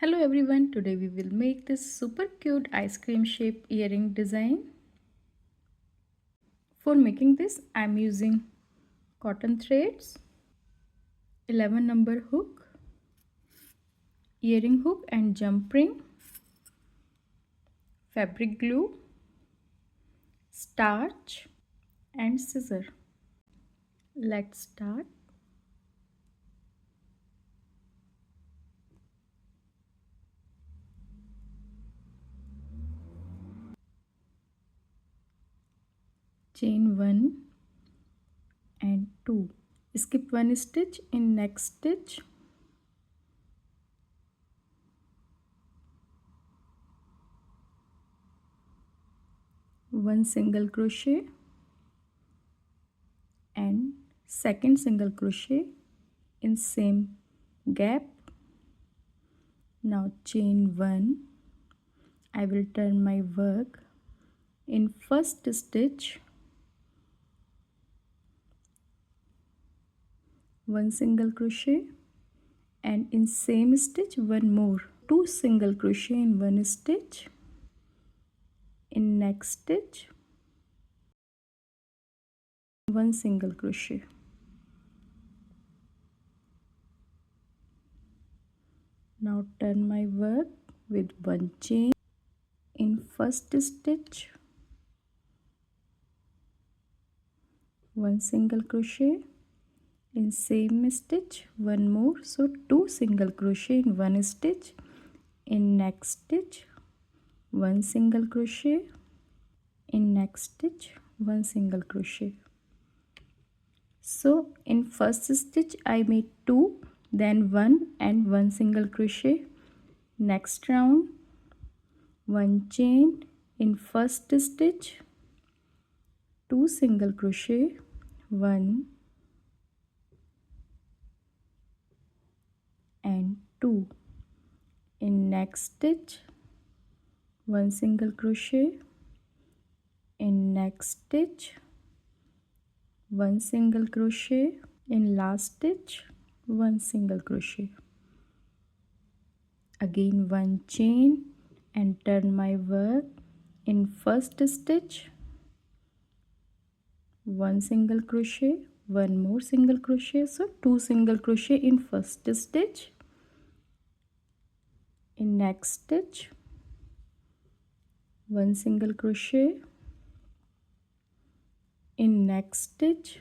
Hello everyone, today we will make this super cute ice cream shape earring design. For making this I am using cotton threads, 11 number hook, earring hook and jump ring, fabric glue, starch and scissor. Let's start. Chain 1 and 2. Skip one stitch in next stitch. One single crochet and second single crochet in same gap. Now chain 1. I will turn my work in first stitch, one single crochet, and in same stitch one more, two single crochet in one stitch, in next stitch one single crochet. Now turn my work with one chain in first stitch, one single crochet, in same stitch one more, so two single crochet in one stitch, in next stitch one single crochet, in next stitch one single crochet. So in first stitch I made 2, then 1 and 1 single crochet. Next round one chain in first stitch, 2 single crochet, 1 and 2, in next stitch 1 single crochet, in next stitch 1 single crochet, in last stitch 1 single crochet. Again one chain and turn my work in first stitch, 1 single crochet, one more single crochet, so 2 single crochet in first stitch, in next stitch 1 single crochet, in next stitch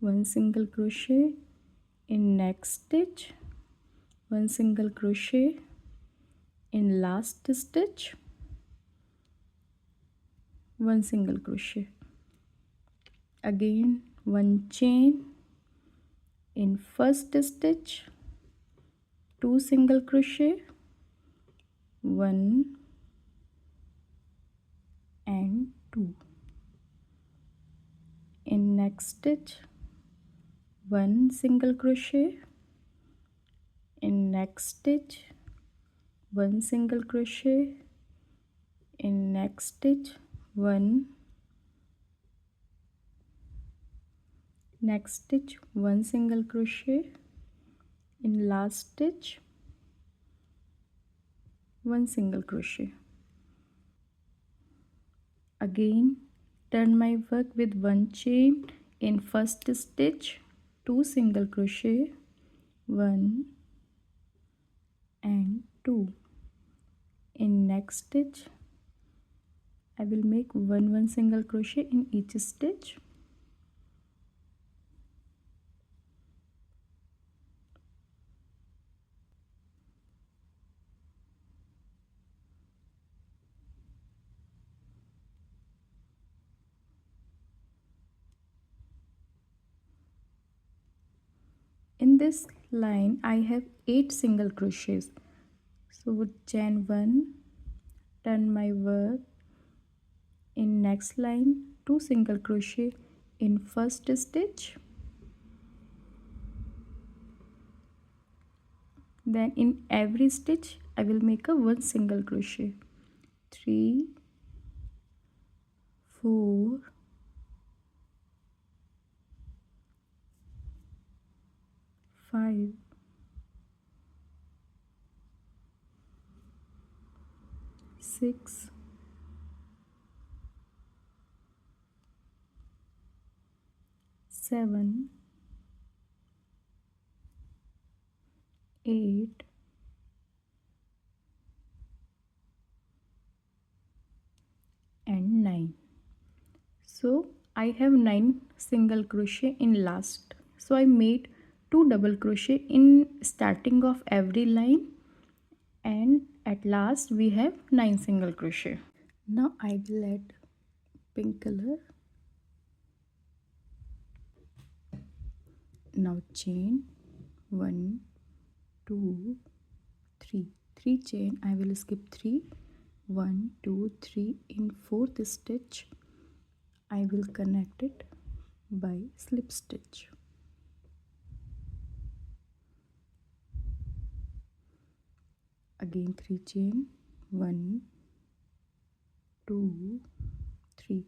1 single crochet, in next stitch 1 single crochet, in last stitch 1 single crochet. Again one chain in first stitch, 2 single crochet, 1 and 2, in next stitch 1 single crochet, in next stitch 1 single crochet, in next stitch 1, next stitch 1 single crochet, in last stitch 1 single crochet. Again turn my work with one chain in first stitch, 2 single crochet, 1 and 2, in next stitch I will make one single crochet in each stitch. In this line I have 8 single crochets, so with chain 1 turn my work in next line, 2 single crochet in first stitch, then in every stitch I will make a 1 single crochet, 3, 4, 5, 6, 7, 8, and 9. So I have 9 single crochet in last. So I made 2 double crochet in starting of every line, and at last we have 9 single crochet. Now I will add pink color. Now chain 1, 2, 3. 3 chain. I will skip 3. 1, 2, 3. In fourth stitch I will connect it by slip stitch. Again 3 chain. 1, 2, 3.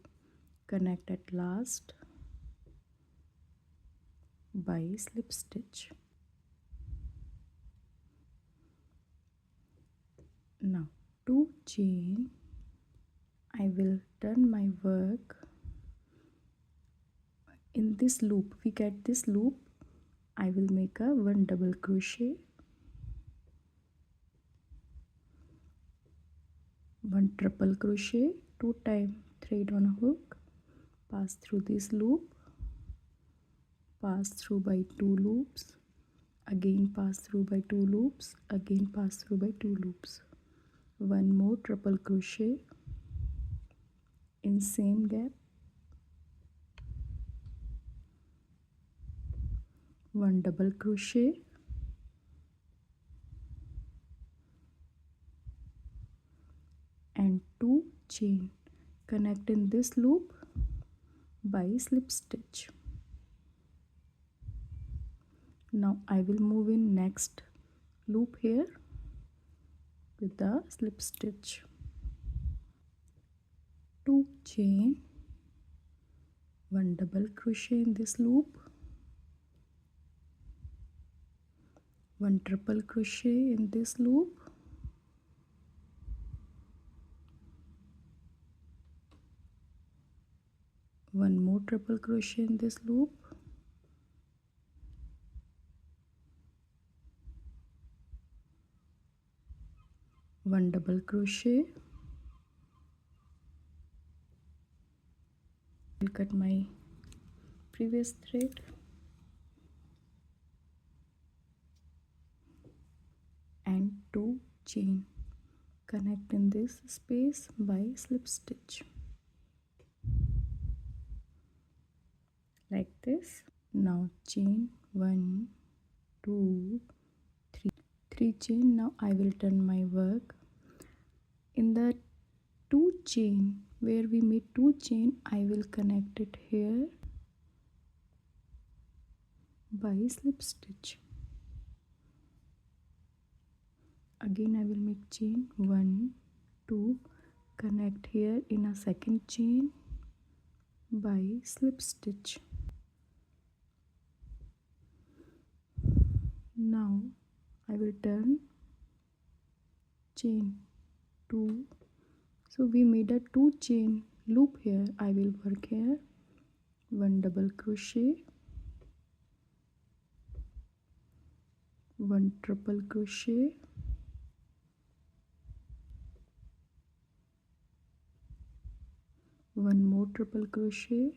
Connect at last by slip stitch. Now 2 chain. I will turn my work in this loop. We get this loop. I will make a 1 double crochet, 1 triple crochet, 2 times thread on a hook, pass through this loop, pass through by 2 loops, again pass through by 2 loops, again pass through by 2 loops, 1 more triple crochet in same gap, 1 double crochet, and 2 chain. Connect in this loop by slip stitch. Now I will move in next loop here with the slip stitch. 2 chain, 1 double crochet in this loop, 1 triple crochet in this loop, 1 more triple crochet in this loop, 1 double crochet. I'll cut my previous thread and 2 chain. Connect in this space by slip stitch like this. Now chain 1, 2, 3. 3 chain. Now I will turn my work in the 2 chain where we made 2 chain. I will connect it here by slip stitch. Again I will make chain 1, 2, connect here in a second chain by slip stitch. Now I will turn chain 2. So we made a 2 chain loop here. I will work here 1 double crochet, 1 triple crochet, 1 more triple crochet,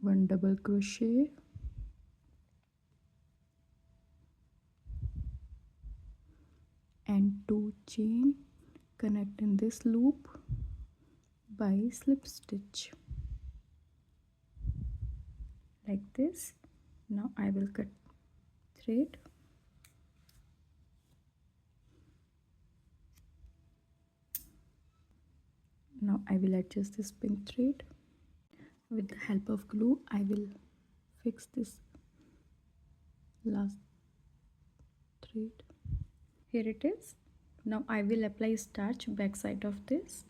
1 double crochet, and 2 chain. Connect in this loop by slip stitch like this. Now I will cut thread. Now I will adjust this pink thread. With the help of glue I will fix this last thread. Here it is. Now I will apply starch back side of this.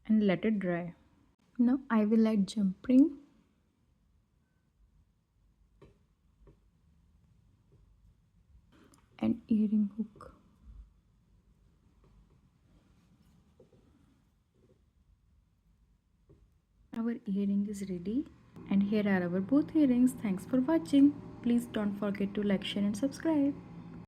and let it dry. Now I will add jump ring and earring hook. Our earring is ready, and here are our both earrings. Thanks for watching. Please don't forget to like, share and subscribe.